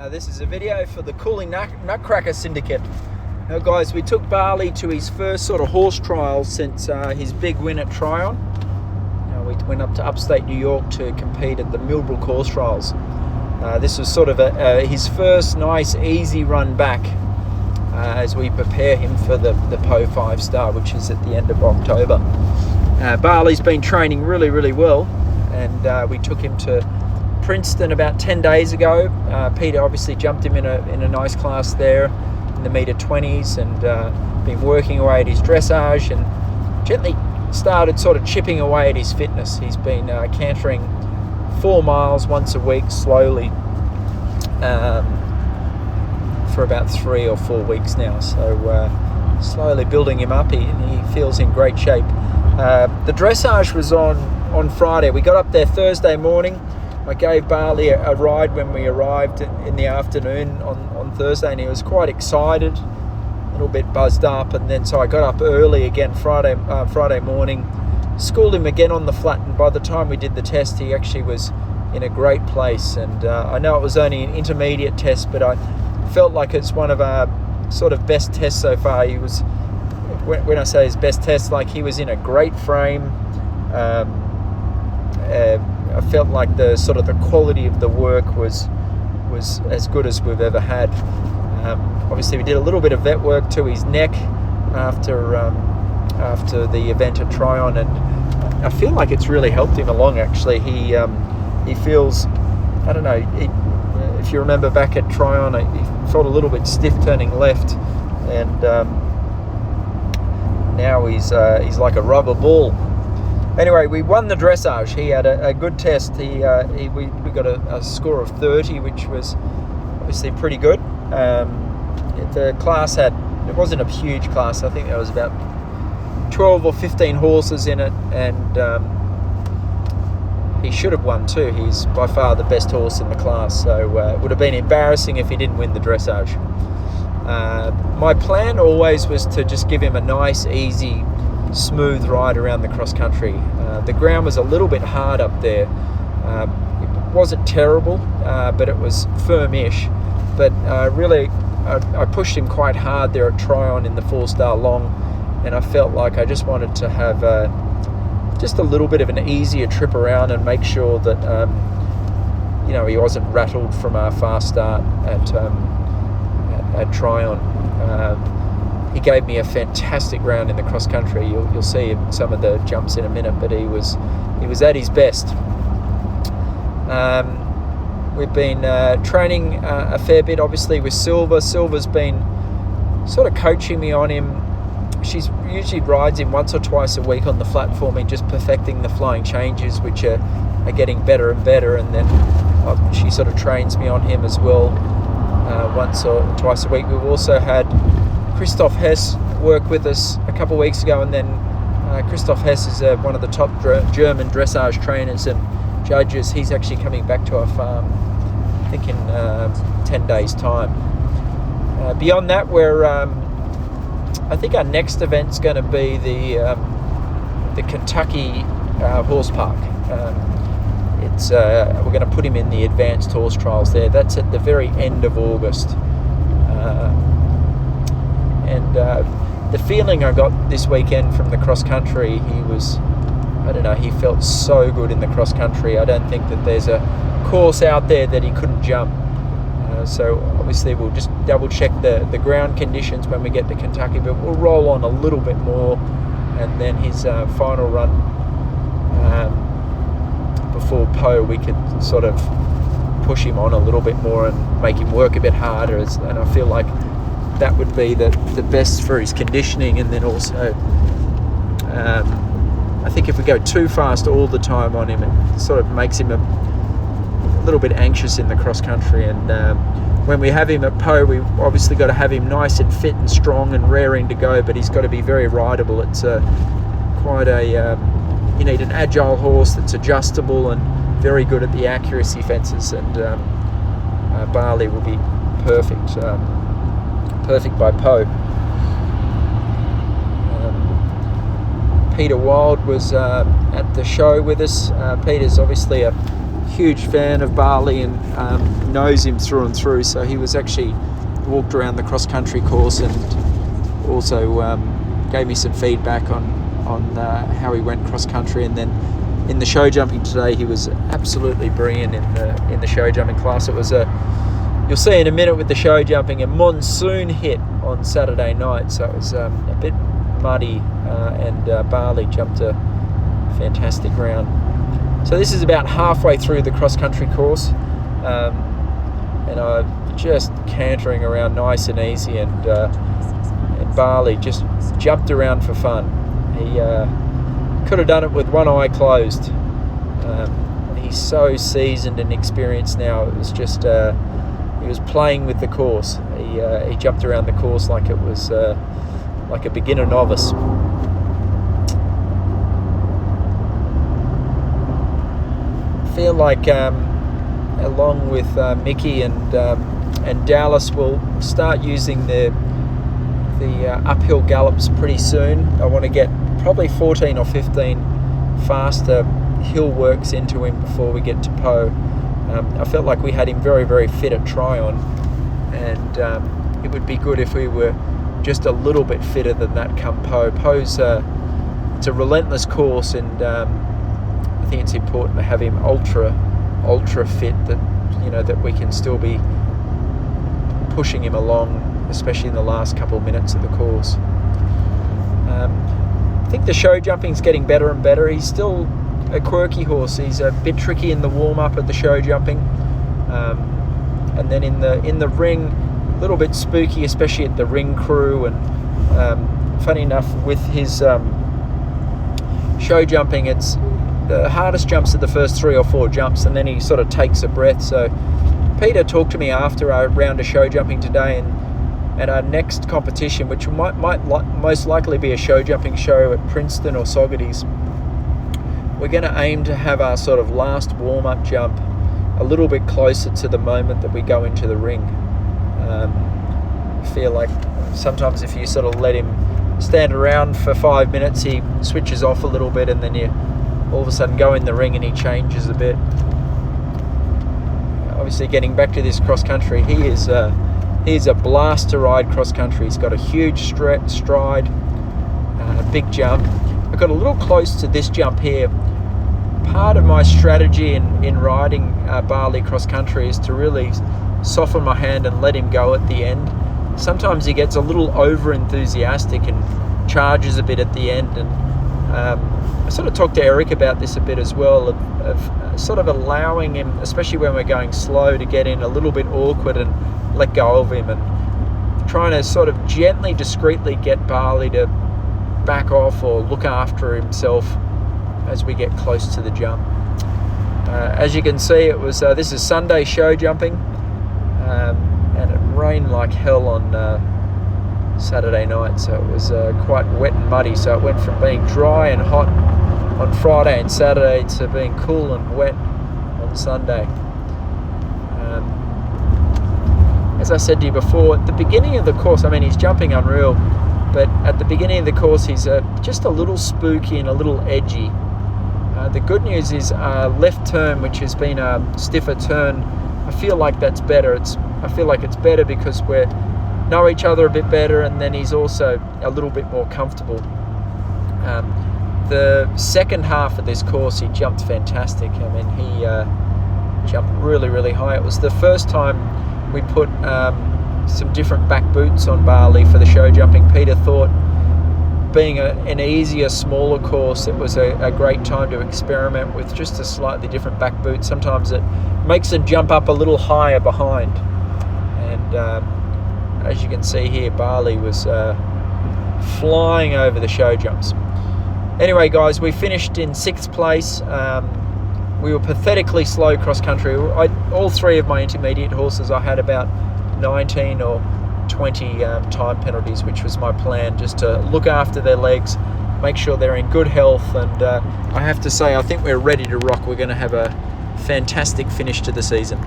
This is a video for the Cooley Nutcracker Syndicate. Now guys, we took Barley to his first sort of horse trial since his big win at Tryon. We went up to upstate New York to compete at the Millbrook horse trials. This was sort of his first nice easy run back as we prepare him for the Po 5 Star, which is at the end of October. Barley's been training really well, and we took him to Princeton about 10 days ago. Peter obviously jumped him in a nice class there in the meter 20s, and been working away at his dressage and gently started sort of chipping away at his fitness. He's been cantering 4 miles once a week slowly for about 3 or 4 weeks now, so slowly building him up. He feels in great shape. The dressage was on Friday. We got up there Thursday morning. I gave Barley a ride when we arrived in the afternoon on Thursday, and he was quite excited, a little bit buzzed up. And then so I got up early again Friday morning, schooled him again on the flat, and by the time we did the test, he actually was in a great place. And I know it was only an intermediate test, but I felt like it's one of our sort of best tests so far. He was, when I say his best test, like he was in a great frame. I felt like the quality of the work was as good as we've ever had. Obviously, we did a little bit of vet work to his neck after the event at Tryon, and I feel like it's really helped him along. Actually, he feels, I don't know, if you remember back at Tryon, he felt a little bit stiff turning left, and now he's like a rubber ball. Anyway, we won the dressage. He had a good test. We got a score of 30, which was obviously pretty good. The class it wasn't a huge class. I think there was about 12 or 15 horses in it, and he should have won too. He's by far the best horse in the class, so it would have been embarrassing if he didn't win the dressage. My plan always was to just give him a nice, easy, smooth ride around the cross country. The ground was a little bit hard up there. It wasn't terrible, but it was firm-ish. But really, I pushed him quite hard there at Tryon in the 4-star long, and I felt like I just wanted to have just a little bit of an easier trip around and make sure that he wasn't rattled from our fast start at Tryon. He gave me a fantastic round in the cross country. You'll see some of the jumps in a minute, but he was at his best. We've been training a fair bit, obviously, with Silver. Silver's been sort of coaching me on him. She usually rides him once or twice a week on the flat for me, just perfecting the flying changes, which are getting better and better. And then she sort of trains me on him as well, once or twice a week. We've also had Christoph Hess worked with us a couple of weeks ago, and then Christoph Hess is one of the top German dressage trainers and judges. He's actually coming back to our farm, I think in 10 days' time. Beyond that, I think our next event's going to be the Kentucky horse park. We're going to put him in the advanced horse trials there. That's at the very end of August. And the feeling I got this weekend from the cross country, he felt so good in the cross country. I don't think that there's a course out there that he couldn't jump. So obviously we'll just double check the ground conditions when we get to Kentucky, but we'll roll on a little bit more, and then his final run before Po, we could sort of push him on a little bit more and make him work a bit harder, and I feel like that would be the best for his conditioning. And then also I think if we go too fast all the time on him, it sort of makes him a little bit anxious in the cross country. And when we have him at Po, we obviously got to have him nice and fit and strong and raring to go, but he's got to be very rideable. It's you need an agile horse that's adjustable and very good at the accuracy fences, and Barley will be perfect by Po. Peter Wild was at the show with us. Peter's obviously a huge fan of Barley and knows him through and through. So he was actually walked around the cross country course and also gave me some feedback on how he went cross country. And then in the show jumping today, he was absolutely brilliant in the show jumping class. It was you'll see in a minute with the show jumping, a monsoon hit on Saturday night, so it was a bit muddy, and Barley jumped a fantastic round. So this is about halfway through the cross country course, and I'm just cantering around nice and easy, and Barley just jumped around for fun. He could have done it with one eye closed. He's so seasoned and experienced now. It was just he was playing with the course. He jumped around the course like it was like a beginner novice. I feel like along with Mickey and Dallas, we'll start using the uphill gallops pretty soon. I want to get probably 14 or 15 faster hill works into him before we get to Poe. I felt like we had him very, very fit at Tryon, and it would be good if we were just a little bit fitter than that come Poe. Poe's it's a relentless course, and I think it's important to have him ultra fit, that we can still be pushing him along, especially in the last couple of minutes of the course. I think the show jumping's getting better and better. He's still a quirky horse. He's a bit tricky in the warm-up at the show jumping, and then in the ring, a little bit spooky, especially at the ring crew. And funny enough, with his show jumping, it's the hardest jumps are the first 3 or 4 jumps, and then he sort of takes a breath. So Peter talked to me after our round of show jumping today, and at our next competition, which might most likely be a show jumping show at Princeton or Saugerties, we're going to aim to have our sort of last warm-up jump a little bit closer to the moment that we go into the ring. I feel like sometimes if you sort of let him stand around for 5 minutes, he switches off a little bit, and then you all of a sudden go in the ring and he changes a bit. Obviously, getting back to this cross country, he's a blast to ride cross country. He's got a huge stride, a big jump. I got a little close to this jump here. Part of my strategy in riding Barley cross country is to really soften my hand and let him go at the end. Sometimes he gets a little over enthusiastic and charges a bit at the end, and I sort of talked to Eric about this a bit as well, of sort of allowing him, especially when we're going slow, to get in a little bit awkward and let go of him, and trying to sort of gently, discreetly get Barley to back off or look after himself as we get close to the jump. As you can see, it was this is Sunday show jumping, and it rained like hell on Saturday night, so it was quite wet and muddy. So it went from being dry and hot on Friday and Saturday to being cool and wet on Sunday. As I said to you before, at the beginning of the course, I mean, he's jumping unreal, but at the beginning of the course, he's just a little spooky and a little edgy. The good news is left turn, which has been a stiffer turn, I feel like that's better. I feel like it's better because we know each other a bit better, and then he's also a little bit more comfortable. The second half of this course, he jumped fantastic. I mean, he jumped really, really high. It was the first time we put some different back boots on Barley for the show jumping. Peter thought, being an easier, smaller course, it was a great time to experiment with just a slightly different back boot. Sometimes it makes them jump up a little higher behind. And as you can see here, Barley was flying over the show jumps. Anyway, guys, we finished in 6th place. We were pathetically slow cross country. All 3 of my intermediate horses, I had about 19 or 20 time penalties, which was my plan, just to look after their legs, make sure they're in good health. And I have to say, I think we're ready to rock. We're going to have a fantastic finish to the season.